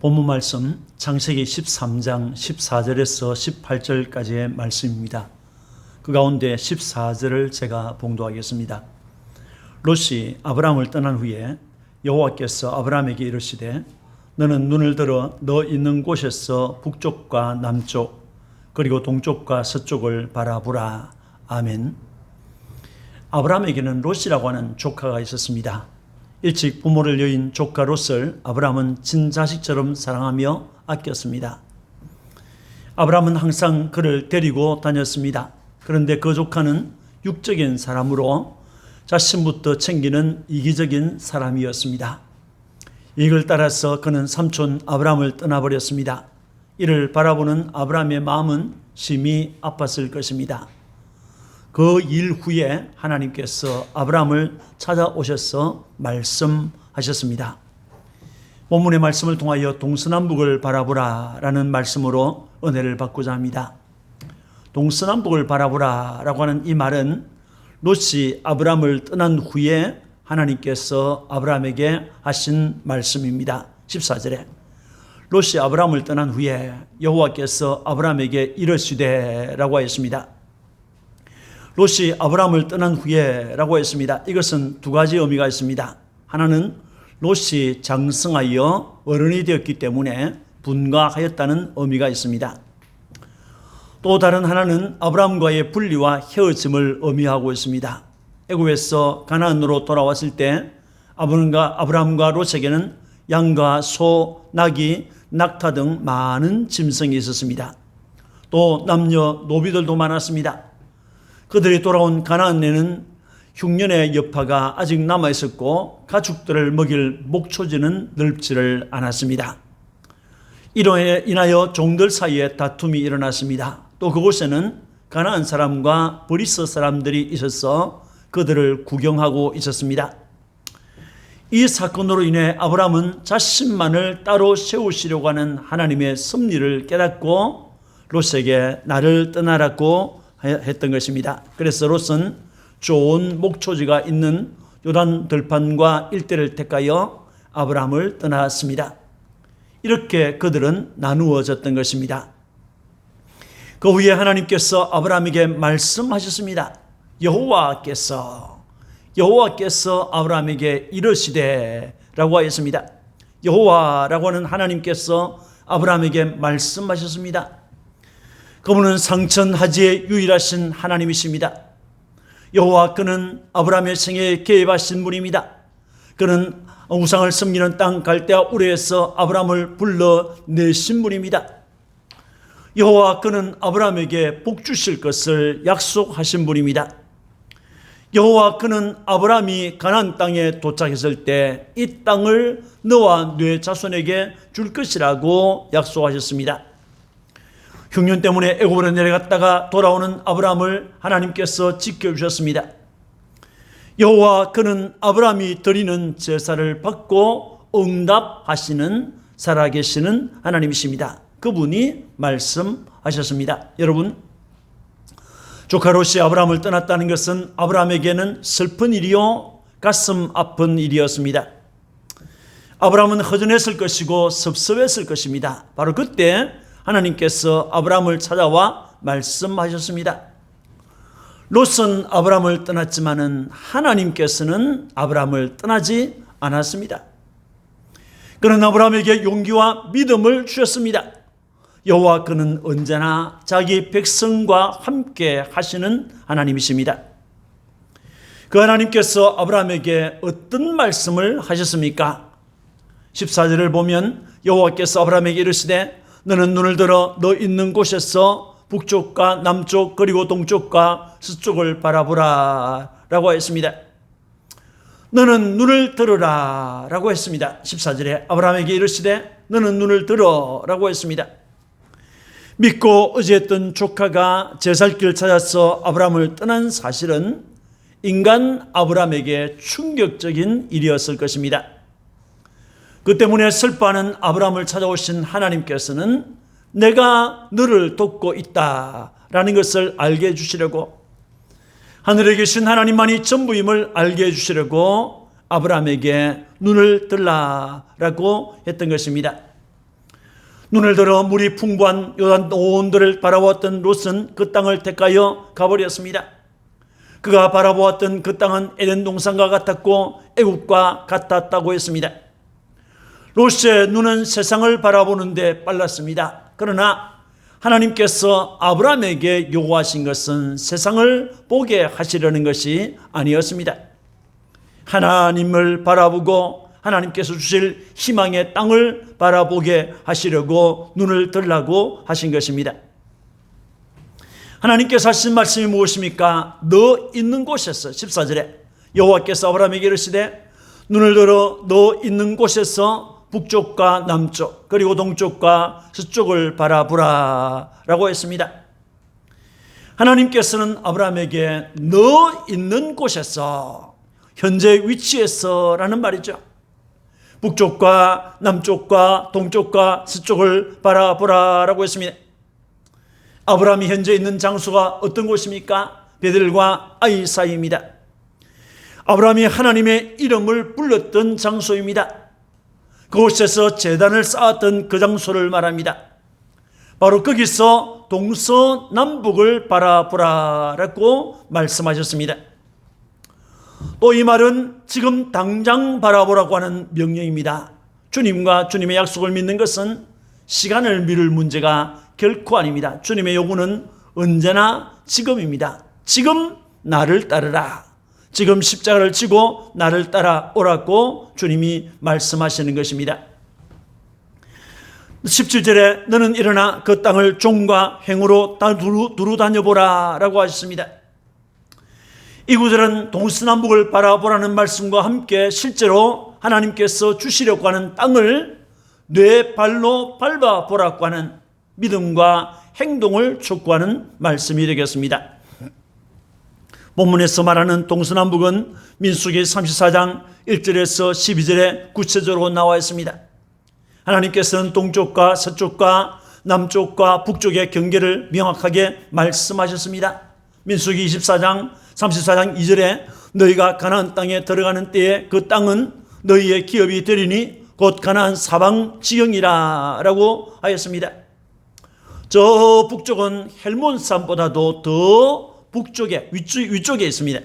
본문 말씀 창세기 13장 14절에서 18절까지의 말씀입니다. 그 가운데 14절을 제가 봉독하겠습니다. 롯이 아브라함을 떠난 후에 여호와께서 아브라함에게 이르시되 너는 눈을 들어 너 있는 곳에서 북쪽과 남쪽 그리고 동쪽과 서쪽을 바라보라. 아멘. 아브라함에게는 롯이라고 하는 조카가 있었습니다. 일찍 부모를 여인 조카 롯을 아브라함은 친자식처럼 사랑하며 아꼈습니다. 아브라함은 항상 그를 데리고 다녔습니다. 그런데 그 조카는 육적인 사람으로 자신부터 챙기는 이기적인 사람이었습니다. 이걸 따라서 그는 삼촌 아브라함을 떠나버렸습니다. 이를 바라보는 아브라함의 마음은 심히 아팠을 것입니다. 그 일 후에 하나님께서 아브라함을 찾아오셔서 말씀하셨습니다. 본문의 말씀을 통하여 동서남북을 바라보라 라는 말씀으로 은혜를 받고자 합니다. 동서남북을 바라보라 라고 하는 이 말은 롯이 아브라함을 떠난 후에 하나님께서 아브라함에게 하신 말씀입니다. 14절에 롯이 아브라함을 떠난 후에 여호와께서 아브라함에게 이르시되 라고 하였습니다. 롯이 아브라함을 떠난 후에 라고 했습니다. 이것은 두 가지 의미가 있습니다. 하나는 롯이 장성하여 어른이 되었기 때문에 분가하였다는 의미가 있습니다. 또 다른 하나는 아브라함과의 분리와 헤어짐을 의미하고 있습니다. 애굽에서 가나안으로 돌아왔을 때 아브라함과 롯에게는 양과 소, 나귀, 낙타 등 많은 짐승이 있었습니다. 또 남녀 노비들도 많았습니다. 그들이 돌아온 가나안에는 흉년의 여파가 아직 남아있었고 가축들을 먹일 목초지는 넓지를 않았습니다. 이로 인하여 종들 사이에 다툼이 일어났습니다. 또 그곳에는 가나안 사람과 브리스 사람들이 있어서 그들을 구경하고 있었습니다. 이 사건으로 인해 아브라함은 자신만을 따로 세우시려고 하는 하나님의 섭리를 깨닫고 롯에게 나를 떠나라고 했던 것입니다. 그래서 롯은 좋은 목초지가 있는 요단 들판과 일대를 택하여 아브라함을 떠났습니다. 이렇게 그들은 나누어졌던 것입니다. 그 후에 하나님께서 아브라함에게 말씀하셨습니다. 여호와께서 아브라함에게 이르시되 라고 하였습니다. 여호와라고 하는 하나님께서 아브라함에게 말씀하셨습니다. 그분은 상천하지의 유일하신 하나님이십니다. 여호와 그는 아브라함의 생애에 개입하신 분입니다. 그는 우상을 섬기는 땅 갈대아 우르에서 아브라함을 불러내신 분입니다. 여호와 그는 아브라함에게 복 주실 것을 약속하신 분입니다. 여호와 그는 아브라함이 가나안 땅에 도착했을 때 이 땅을 너와 네 자손에게 줄 것이라고 약속하셨습니다. 흉년 때문에 애굽으로 내려갔다가 돌아오는 아브라함을 하나님께서 지켜주셨습니다. 여호와 그는 아브라함이 드리는 제사를 받고 응답하시는 살아계시는 하나님이십니다. 그분이 말씀하셨습니다. 여러분, 조카 롯이 아브라함을 떠났다는 것은 아브라함에게는 슬픈 일이요 가슴 아픈 일이었습니다. 아브라함은 허전했을 것이고 섭섭했을 것입니다. 바로 그때 하나님께서 아브라함을 찾아와 말씀하셨습니다. 롯은 아브라함을 떠났지만은 하나님께서는 아브라함을 떠나지 않았습니다. 그는 아브라함에게 용기와 믿음을 주셨습니다. 여호와 그는 언제나 자기 백성과 함께 하시는 하나님이십니다. 그 하나님께서 아브라함에게 어떤 말씀을 하셨습니까? 14절을 보면 여호와께서 아브라함에게 이르시되 너는 눈을 들어 너 있는 곳에서 북쪽과 남쪽 그리고 동쪽과 서쪽을 바라보라 라고 했습니다. 너는 눈을 들어라 라고 했습니다. 14절에 아브라함에게 이르시되 너는 눈을 들어 라고 했습니다. 믿고 의지했던 조카가 제 살 길을 찾아서 아브라함을 떠난 사실은 인간 아브라함에게 충격적인 일이었을 것입니다. 그 때문에 슬퍼하는 아브라함을 찾아오신 하나님께서는 내가 너를 돕고 있다라는 것을 알게 해주시려고 하늘에 계신 하나님만이 전부임을 알게 해주시려고 아브라함에게 눈을 들라라고 했던 것입니다. 눈을 들어 물이 풍부한 요단 온들을 바라보았던 롯은 그 땅을 택하여 가버렸습니다. 그가 바라보았던 그 땅은 에덴 동산과 같았고 애국과 같았다고 했습니다. 롯의 눈은 세상을 바라보는데 빨랐습니다. 그러나 하나님께서 아브라함에게 요구하신 것은 세상을 보게 하시려는 것이 아니었습니다. 하나님을 바라보고 하나님께서 주실 희망의 땅을 바라보게 하시려고 눈을 들라고 하신 것입니다. 하나님께서 하신 말씀이 무엇입니까? 너 있는 곳에서 14절에 여호와께서 아브라함에게 이르시되 눈을 들어 너 있는 곳에서 북쪽과 남쪽 그리고 동쪽과 서쪽을 바라보라 라고 했습니다. 하나님께서는 아브라함에게 너 있는 곳에서 현재 위치에서 라는 말이죠. 북쪽과 남쪽과 동쪽과 서쪽을 바라보라 라고 했습니다. 아브라함이 현재 있는 장소가 어떤 곳입니까? 베델과 아이 사이입니다. 아브라함이 하나님의 이름을 불렀던 장소입니다. 그곳에서 제단을 쌓았던 그 장소를 말합니다. 바로 거기서 동서남북을 바라보라라고 말씀하셨습니다. 또 이 말은 지금 당장 바라보라고 하는 명령입니다. 주님과 주님의 약속을 믿는 것은 시간을 미룰 문제가 결코 아닙니다. 주님의 요구는 언제나 지금입니다. 지금 나를 따르라. 지금 십자가를 지고 나를 따라오라고 주님이 말씀하시는 것입니다. 17절에 너는 일어나 그 땅을 종과 행으로 두루 다녀보라 라고 하셨습니다. 이 구절은 동서남북을 바라보라는 말씀과 함께 실제로 하나님께서 주시려고 하는 땅을 내 발로 밟아보라고 하는 믿음과 행동을 촉구하는 말씀이 되겠습니다. 본문에서 말하는 동서남북은 민수기 34장 1절에서 12절에 구체적으로 나와 있습니다. 하나님께서는 동쪽과 서쪽과 남쪽과 북쪽의 경계를 명확하게 말씀하셨습니다. 민수기 34장 2절에 너희가 가나안 땅에 들어가는 때에 그 땅은 너희의 기업이 되리니 곧 가나안 사방 지경이라 라고 하였습니다. 저 북쪽은 헬몬산보다도 더 북쪽에 위쪽에 있습니다.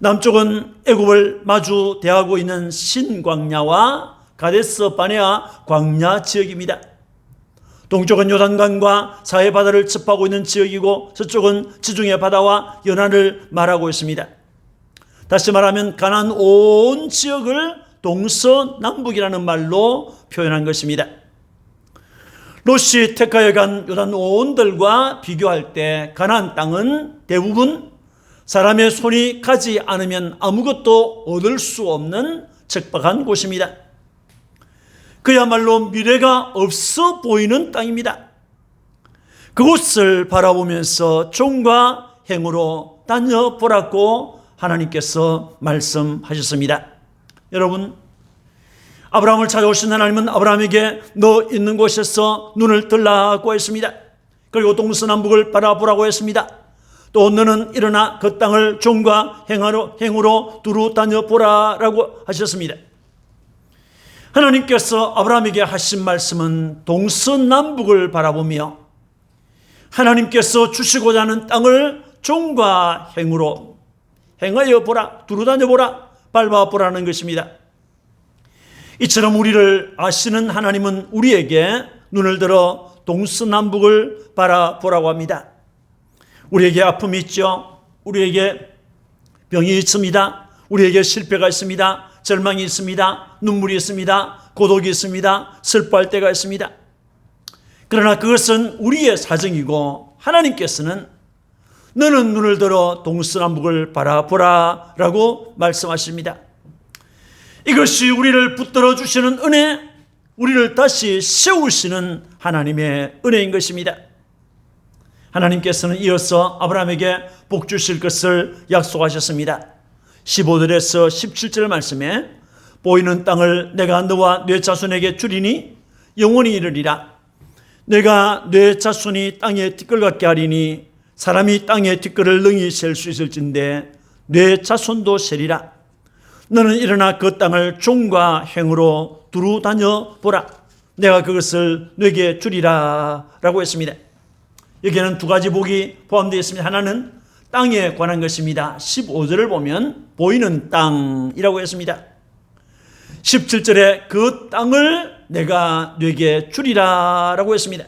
남쪽은 애굽을 마주 대하고 있는 신광야와 가데스 바네아 광야 지역입니다. 동쪽은 요단강과 사해바다를 첩하고 있는 지역이고 서쪽은 지중해 바다와 연안을 말하고 있습니다. 다시 말하면 가나안 온 지역을 동서남북이라는 말로 표현한 것입니다. 롯이 택하여 간 요단 온들과 비교할 때 가나안 땅은 대부분 사람의 손이 가지 않으면 아무것도 얻을 수 없는 척박한 곳입니다. 그야말로 미래가 없어 보이는 땅입니다. 그곳을 바라보면서 종과 행으로 다녀보라고 하나님께서 말씀하셨습니다. 여러분, 아브라함을 찾아오신 하나님은 아브라함에게 너 있는 곳에서 눈을 들라고 했습니다. 그리고 동서남북을 바라보라고 했습니다. 또 너는 일어나 그 땅을 종과 행으로 두루 다녀보라라고 하셨습니다. 하나님께서 아브라함에게 하신 말씀은 동서남북을 바라보며 하나님께서 주시고자 하는 땅을 종과 행으로 행하여 보라, 두루 다녀보라, 밟아보라는 것입니다. 이처럼 우리를 아시는 하나님은 우리에게 눈을 들어 동서남북을 바라보라고 합니다. 우리에게 아픔이 있죠. 우리에게 병이 있습니다. 우리에게 실패가 있습니다. 절망이 있습니다. 눈물이 있습니다. 고독이 있습니다. 슬퍼할 때가 있습니다. 그러나 그것은 우리의 사정이고 하나님께서는 너는 눈을 들어 동서남북을 바라보라 라고 말씀하십니다. 이것이 우리를 붙들어 주시는 은혜, 우리를 다시 세우시는 하나님의 은혜인 것입니다. 하나님께서는 이어서 아브라함에게 복 주실 것을 약속하셨습니다. 15절에서 17절 말씀에 보이는 땅을 내가 너와 네 자손에게 주리니 영원히 이르리라. 내가 네 자손이 땅에 티끌 같게 하리니 사람이 땅에 티끌을 능히 셀 수 있을진데 네 자손도 세리라. 너는 일어나 그 땅을 종과 행으로 두루 다녀보라. 내가 그것을 너에게 주리라 라고 했습니다. 여기에는 두 가지 복이 포함되어 있습니다. 하나는 땅에 관한 것입니다. 15절을 보면 보이는 땅이라고 했습니다. 17절에 그 땅을 내가 너에게 주리라 라고 했습니다.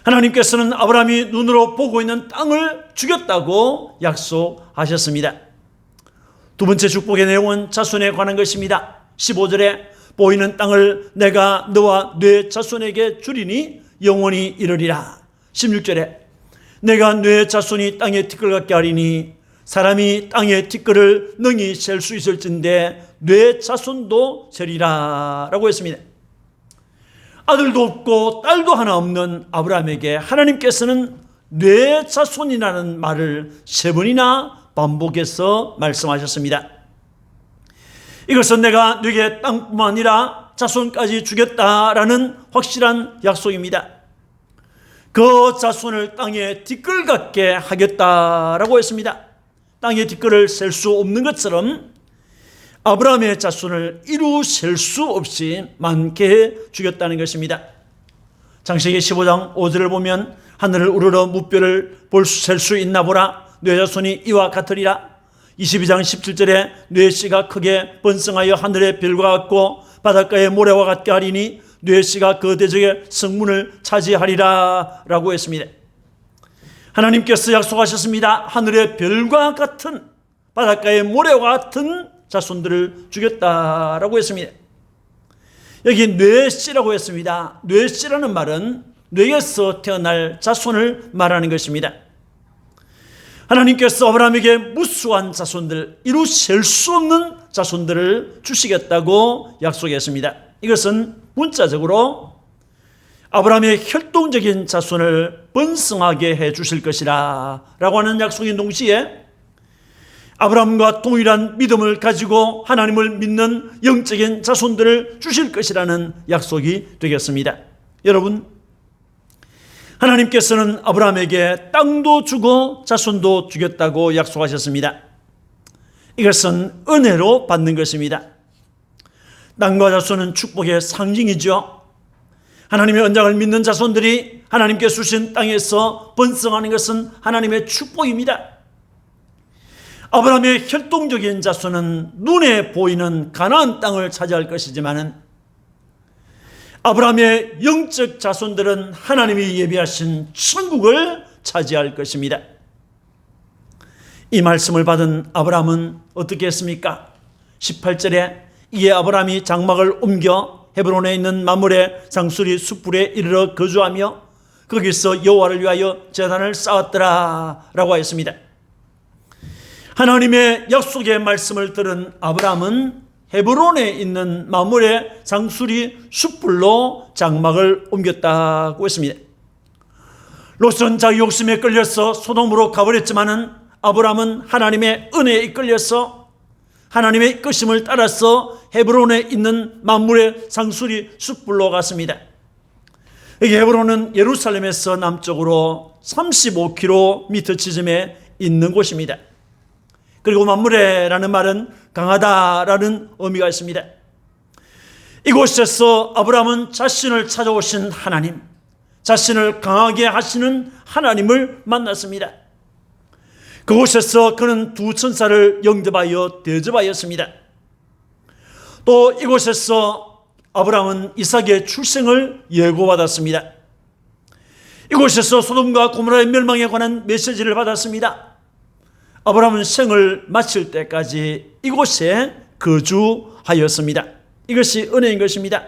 하나님께서는 아브라함이 눈으로 보고 있는 땅을 주겠다고 약속하셨습니다. 두 번째 축복의 내용은 자손에 관한 것입니다. 15절에 보이는 땅을 내가 너와 네 자손에게 주리니 영원히 이르리라. 16절에 내가 네 자손이 땅의 티끌 같게 하리니 사람이 땅의 티끌을 능히 셀 수 있을진데 네 자손도 세리라 라고 했습니다. 아들도 없고 딸도 하나 없는 아브라함에게 하나님께서는 네 자손이라는 말을 세 번이나 반복해서 말씀하셨습니다. 이것은 내가 네게 땅뿐만 아니라 자손까지 주겠다라는 확실한 약속입니다. 그 자손을 땅의 티끌 같게 하겠다라고 했습니다. 땅의 티끌을 셀 수 없는 것처럼 아브라함의 자손을 이루 셀 수 없이 많게 해 주겠다는 것입니다. 창세기 15장 5절을 보면 하늘을 우러러 무뼈를 셀 수 있나 보라. 네 자손이 이와 같으리라. 22장 17절에 네 씨가 크게 번성하여 하늘의 별과 같고 바닷가의 모래와 같게 하리니 네 씨가 그 대적의 성문을 차지하리라 라고 했습니다. 하나님께서 약속하셨습니다. 하늘의 별과 같은 바닷가의 모래와 같은 자손들을 주겠다라고 했습니다. 여기 뇌씨라고 했습니다. 뇌씨라는 말은 뇌에서 태어날 자손을 말하는 것입니다. 하나님께서 아브라함에게 무수한 자손들, 이루 셀 수 없는 자손들을 주시겠다고 약속했습니다. 이것은 문자적으로 아브라함의 혈통적인 자손을 번성하게 해 주실 것이라 라고 하는 약속인 동시에 아브라함과 동일한 믿음을 가지고 하나님을 믿는 영적인 자손들을 주실 것이라는 약속이 되겠습니다. 여러분, 하나님께서는 아브라함에게 땅도 주고 자손도 주겠다고 약속하셨습니다. 이것은 은혜로 받는 것입니다. 땅과 자손은 축복의 상징이죠. 하나님의 언약을 믿는 자손들이 하나님께 주신 땅에서 번성하는 것은 하나님의 축복입니다. 아브라함의 혈통적인 자손은 눈에 보이는 가나안 땅을 차지할 것이지만 아브라함의 영적 자손들은 하나님이 예비하신 천국을 차지할 것입니다. 이 말씀을 받은 아브라함은 어떻게 했습니까? 18절에 이에 아브라함이 장막을 옮겨 헤브론에 있는 마므레 장수리 숯불에 이르러 거주하며 거기서 여호와를 위하여 제단을 쌓았더라 라고 하였습니다. 하나님의 약속의 말씀을 들은 아브라함은 헤브론에 있는 마므레 장수리 숯불로 장막을 옮겼다고 했습니다. 롯은 자기 욕심에 끌려서 소돔으로 가버렸지만은 아브라함은 하나님의 은혜에 이끌려서 하나님의 이끄심을 따라서 헤브론에 있는 마므레 장수리 숯불로 갔습니다. 여기 헤브론은 예루살렘에서 남쪽으로 35km 지점에 있는 곳입니다. 그리고 마므레라는 말은 강하다라는 의미가 있습니다. 이곳에서 아브라함은 자신을 찾아오신 하나님, 자신을 강하게 하시는 하나님을 만났습니다. 그곳에서 그는 두 천사를 영접하여 대접하였습니다. 또 이곳에서 아브라함은 이삭의 출생을 예고받았습니다. 이곳에서 소돔과 고모라의 멸망에 관한 메시지를 받았습니다. 아브라함은 생을 마칠 때까지 이곳에 거주하였습니다. 이것이 은혜인 것입니다.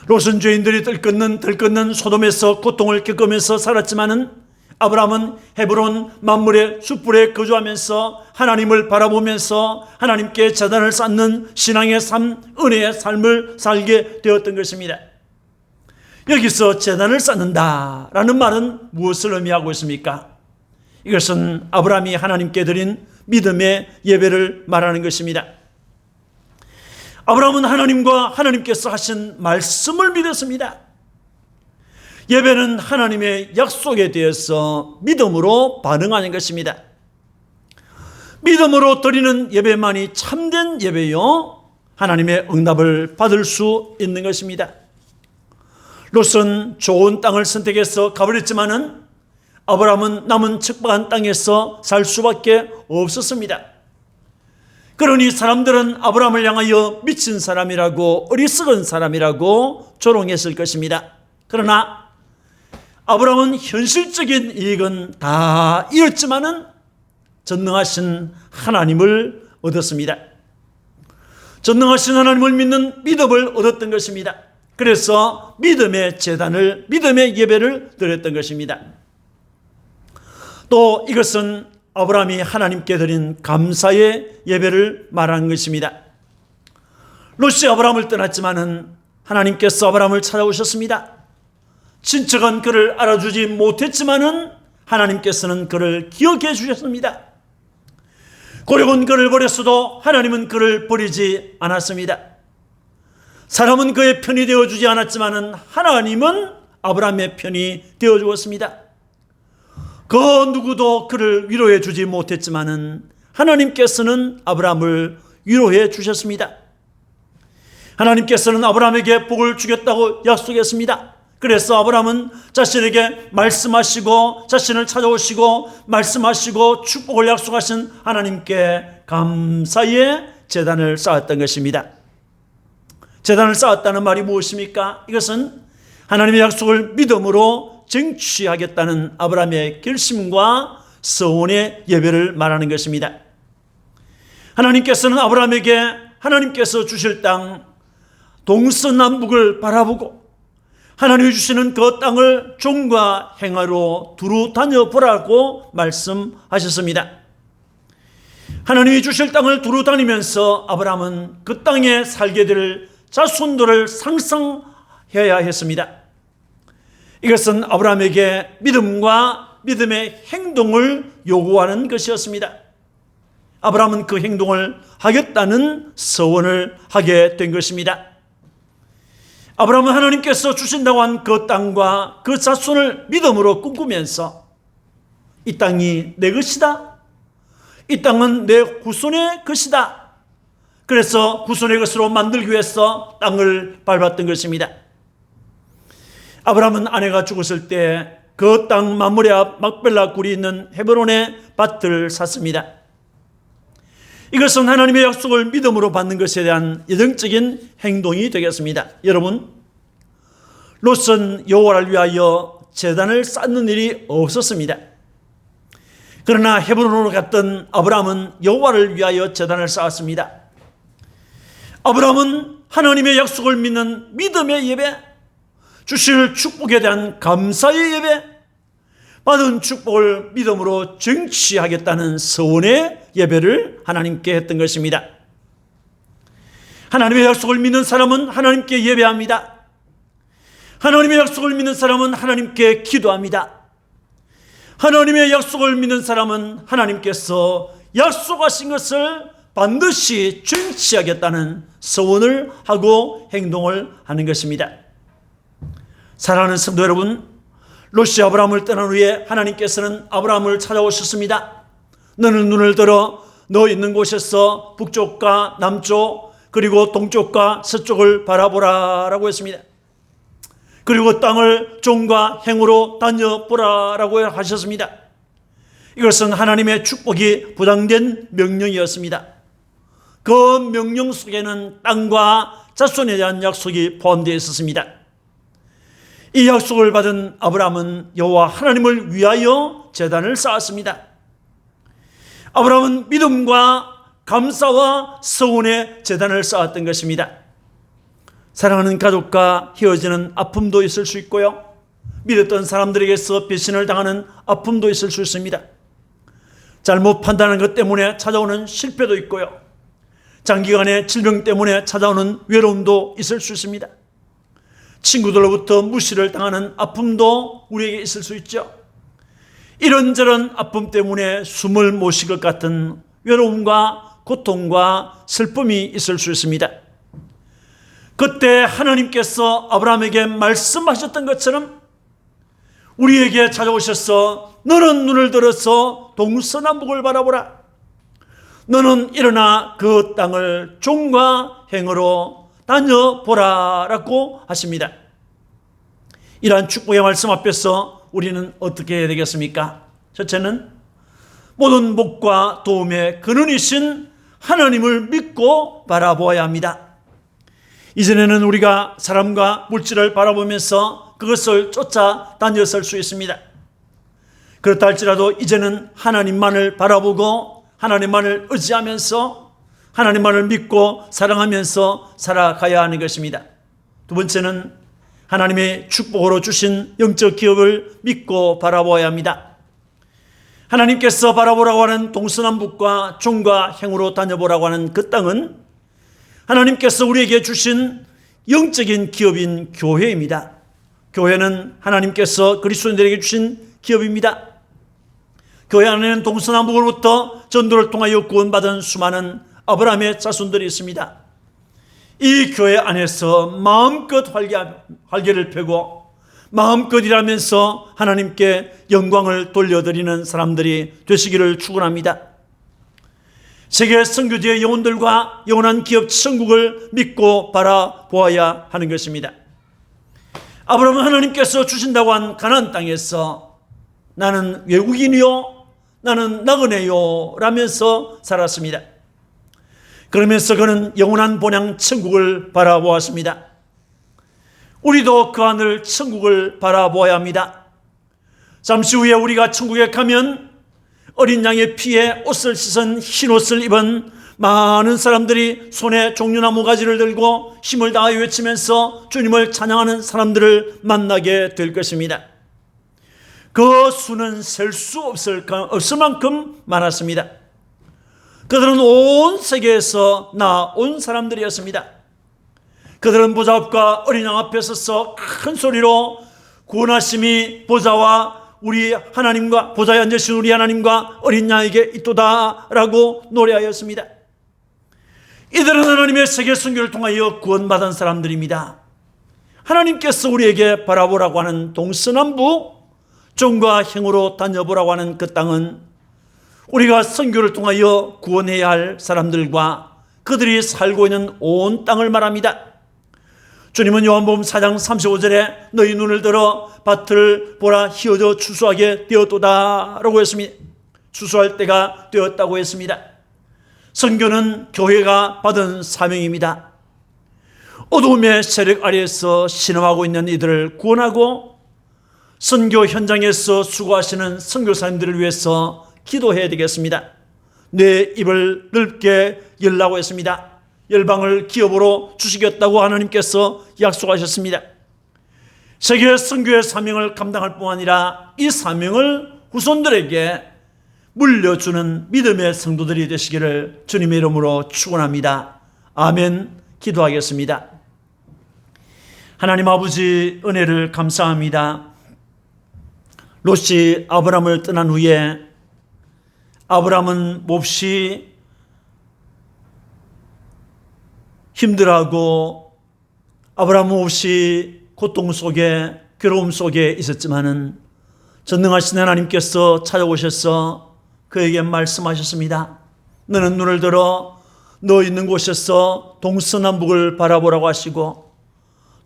롯은 죄인들이 들끓는 소돔에서 고통을 겪으면서 살았지만은 아브라함은 헤브론 만물의 숯불에 거주하면서 하나님을 바라보면서 하나님께 제단을 쌓는 신앙의 삶, 은혜의 삶을 살게 되었던 것입니다. 여기서 제단을 쌓는다라는 말은 무엇을 의미하고 있습니까? 이것은 아브라함이 하나님께 드린 믿음의 예배를 말하는 것입니다. 아브라함은 하나님과 하나님께서 하신 말씀을 믿었습니다. 예배는 하나님의 약속에 대해서 믿음으로 반응하는 것입니다. 믿음으로 드리는 예배만이 참된 예배요, 하나님의 응답을 받을 수 있는 것입니다. 롯은 좋은 땅을 선택해서 가버렸지만은 아브라함은 남은 척박한 땅에서 살 수밖에 없었습니다. 그러니 사람들은 아브라함을 향하여 미친 사람이라고, 어리석은 사람이라고 조롱했을 것입니다. 그러나 아브라함은 현실적인 이익은 다 잃었지만은 전능하신 하나님을 얻었습니다. 전능하신 하나님을 믿는 믿음을 얻었던 것입니다. 그래서 믿음의 제단을, 믿음의 예배를 드렸던 것입니다. 또 이것은 아브라함이 하나님께 드린 감사의 예배를 말하는 것입니다. 롯이 아브라함을 떠났지만은 하나님께서 아브라함을 찾아오셨습니다. 친척은 그를 알아주지 못했지만은 하나님께서는 그를 기억해 주셨습니다. 고력은 그를 버렸어도 하나님은 그를 버리지 않았습니다. 사람은 그의 편이 되어주지 않았지만은 하나님은 아브라함의 편이 되어주었습니다. 그 누구도 그를 위로해 주지 못했지만은 하나님께서는 아브라함을 위로해 주셨습니다. 하나님께서는 아브라함에게 복을 주겠다고 약속했습니다. 그래서 아브라함은 자신에게 말씀하시고 자신을 찾아오시고 말씀하시고 축복을 약속하신 하나님께 감사의 제단을 쌓았던 것입니다. 제단을 쌓았다는 말이 무엇입니까? 이것은 하나님의 약속을 믿음으로 쟁취하겠다는 아브라함의 결심과 서원의 예배를 말하는 것입니다. 하나님께서는 아브라함에게 하나님께서 주실 땅 동서남북을 바라보고 하나님이 주시는 그 땅을 종과 행하로 두루 다녀보라고 말씀하셨습니다. 하나님이 주실 땅을 두루 다니면서 아브라함은 그 땅에 살게 될 자손들을 상상해야 했습니다. 이것은 아브라함에게 믿음과 믿음의 행동을 요구하는 것이었습니다. 아브라함은 그 행동을 하겠다는 서원을 하게 된 것입니다. 아브라함은 하나님께서 주신다고 한 그 땅과 그 자손을 믿음으로 꿈꾸면서 이 땅이 내 것이다. 이 땅은 내 후손의 것이다. 그래서 후손의 것으로 만들기 위해서 땅을 밟았던 것입니다. 아브라함은 아내가 죽었을 때 그 땅 마므레 앞 막벨라 굴이 있는 헤브론의 밭을 샀습니다. 이것은 하나님의 약속을 믿음으로 받는 것에 대한 예정적인 행동이 되겠습니다. 여러분, 롯은 여호와를 위하여 제단을 쌓는 일이 없었습니다. 그러나 헤브론으로 갔던 아브라함은 여호와를 위하여 제단을 쌓았습니다. 아브라함은 하나님의 약속을 믿는 믿음의 예배, 주실 축복에 대한 감사의 예배, 받은 축복을 믿음으로 쟁취하겠다는 서원의 예배를 하나님께 했던 것입니다. 하나님의 약속을 믿는 사람은 하나님께 예배합니다. 하나님의 약속을 믿는 사람은 하나님께 기도합니다. 하나님의 약속을 믿는 사람은 하나님께서 약속하신 것을 반드시 쟁취하겠다는 서원을 하고 행동을 하는 것입니다. 사랑하는 성도 여러분, 롯이 아브라함을 떠난 후에 하나님께서는 아브라함을 찾아오셨습니다. 너는 눈을 들어 너 있는 곳에서 북쪽과 남쪽 그리고 동쪽과 서쪽을 바라보라 라고 했습니다. 그리고 땅을 종과 행으로 다녀보라 라고 하셨습니다. 이것은 하나님의 축복이 부담된 명령이었습니다. 그 명령 속에는 땅과 자손에 대한 약속이 포함되어 있었습니다. 이 약속을 받은 아브라함은 여호와 하나님을 위하여 제단을 쌓았습니다. 아브라함은 믿음과 감사와 서원의 제단을 쌓았던 것입니다. 사랑하는 가족과 헤어지는 아픔도 있을 수 있고요, 믿었던 사람들에게서 배신을 당하는 아픔도 있을 수 있습니다. 잘못 판단하는 것 때문에 찾아오는 실패도 있고요, 장기간의 질병 때문에 찾아오는 외로움도 있을 수 있습니다. 친구들로부터 무시를 당하는 아픔도 우리에게 있을 수 있죠. 이런저런 아픔 때문에 숨을 못 쉴 것 같은 외로움과 고통과 슬픔이 있을 수 있습니다. 그때 하나님께서 아브라함에게 말씀하셨던 것처럼 우리에게 찾아오셔서 너는 눈을 들어서 동서남북을 바라보라. 너는 일어나 그 땅을 종과 행으로 다녀보라라고 하십니다. 이러한 축복의 말씀 앞에서 우리는 어떻게 해야 되겠습니까? 첫째는 모든 복과 도움의 근원이신 하나님을 믿고 바라보아야 합니다. 이전에는 우리가 사람과 물질을 바라보면서 그것을 쫓아다녔을 수 있습니다. 그렇다 할지라도 이제는 하나님만을 바라보고 하나님만을 의지하면서 하나님만을 믿고 사랑하면서 살아가야 하는 것입니다. 두 번째는 하나님의 축복으로 주신 영적 기업을 믿고 바라보아야 합니다. 하나님께서 바라보라고 하는 동서남북과 종과 행으로 다녀보라고 하는 그 땅은 하나님께서 우리에게 주신 영적인 기업인 교회입니다. 교회는 하나님께서 그리스도인들에게 주신 기업입니다. 교회 안에는 동서남북으로부터 전도를 통하여 구원받은 수많은 아브라함의 자손들이 있습니다. 이 교회 안에서 마음껏 활개를 펴고 마음껏 일하면서 하나님께 영광을 돌려드리는 사람들이 되시기를 축원합니다. 세계 선교지의 영혼들과 영원한 기업 천국을 믿고 바라보아야 하는 것입니다. 아브라함은 하나님께서 주신다고 한 가나안 땅에서 나는 외국인이요 나는 나그네요 라면서 살았습니다. 그러면서 그는 영원한 본향 천국을 바라보았습니다. 우리도 그 하늘 천국을 바라보아야 합니다. 잠시 후에 우리가 천국에 가면 어린 양의 피에 옷을 씻은 흰 옷을 입은 많은 사람들이 손에 종려나무 가지를 들고 힘을 다하여 외치면서 주님을 찬양하는 사람들을 만나게 될 것입니다. 그 수는 셀 수 없을 만큼 많았습니다. 그들은 온 세계에서 나온 사람들이었습니다. 그들은 보좌 앞과 어린 양 앞에 서서 큰 소리로 구원하심이 보좌와 우리 하나님과 보좌에 앉으신 우리 하나님과 어린 양에게 있도다라고 노래하였습니다. 이들은 하나님의 세계 선교를 통하여 구원받은 사람들입니다. 하나님께서 우리에게 바라보라고 하는 동서남북 종과 행으로 다녀보라고 하는 그 땅은 우리가 선교를 통하여 구원해야 할 사람들과 그들이 살고 있는 온 땅을 말합니다. 주님은 요한복음 4장 35절에 너희 눈을 들어 밭을 보라 휘어져 추수하게 되었도다 라고 했습니다. 추수할 때가 되었다고 했습니다. 선교는 교회가 받은 사명입니다. 어두움의 세력 아래에서 신음하고 있는 이들을 구원하고 선교 현장에서 수고하시는 선교사님들을 위해서 기도해야 되겠습니다. 내 입을 넓게 열라고 했습니다. 열방을 기업으로 주시겠다고 하나님께서 약속하셨습니다. 세계 선교의 사명을 감당할 뿐 아니라 이 사명을 후손들에게 물려주는 믿음의 성도들이 되시기를 주님의 이름으로 축원합니다. 아멘. 기도하겠습니다. 하나님 아버지 은혜를 감사합니다. 롯이 아브라함을 떠난 후에 아브라함은 몹시 힘들어하고 아브라함은 몹시 고통 속에 괴로움 속에 있었지만은 전능하신 하나님께서 찾아오셔서 그에게 말씀하셨습니다. 너는 눈을 들어 너 있는 곳에서 동서남북을 바라보라고 하시고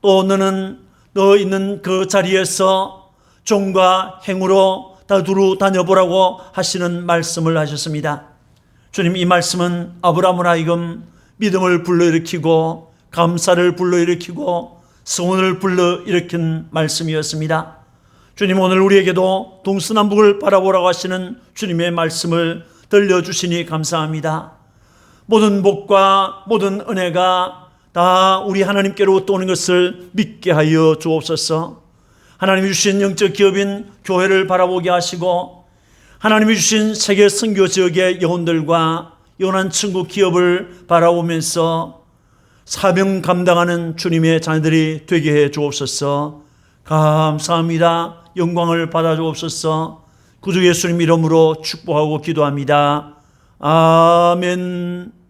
또 너는 너 있는 그 자리에서 종과 행으로 두루 다녀보라고 하시는 말씀을 하셨습니다. 주님, 이 말씀은 아브라함을 하여금 믿음을 불러일으키고 감사를 불러일으키고 성원을 불러일으킨 말씀이었습니다. 주님, 오늘 우리에게도 동서남북을 바라보라고 하시는 주님의 말씀을 들려주시니 감사합니다. 모든 복과 모든 은혜가 다 우리 하나님께로부터 오는 것을 믿게 하여 주옵소서. 하나님이 주신 영적 기업인 교회를 바라보게 하시고 하나님이 주신 세계 선교 지역의 영혼들과 영원한 천국 기업을 바라보면서 사명 감당하는 주님의 자녀들이 되게 해 주옵소서. 감사합니다. 영광을 받아 주옵소서. 구주 예수님 이름으로 축복하고 기도합니다. 아멘.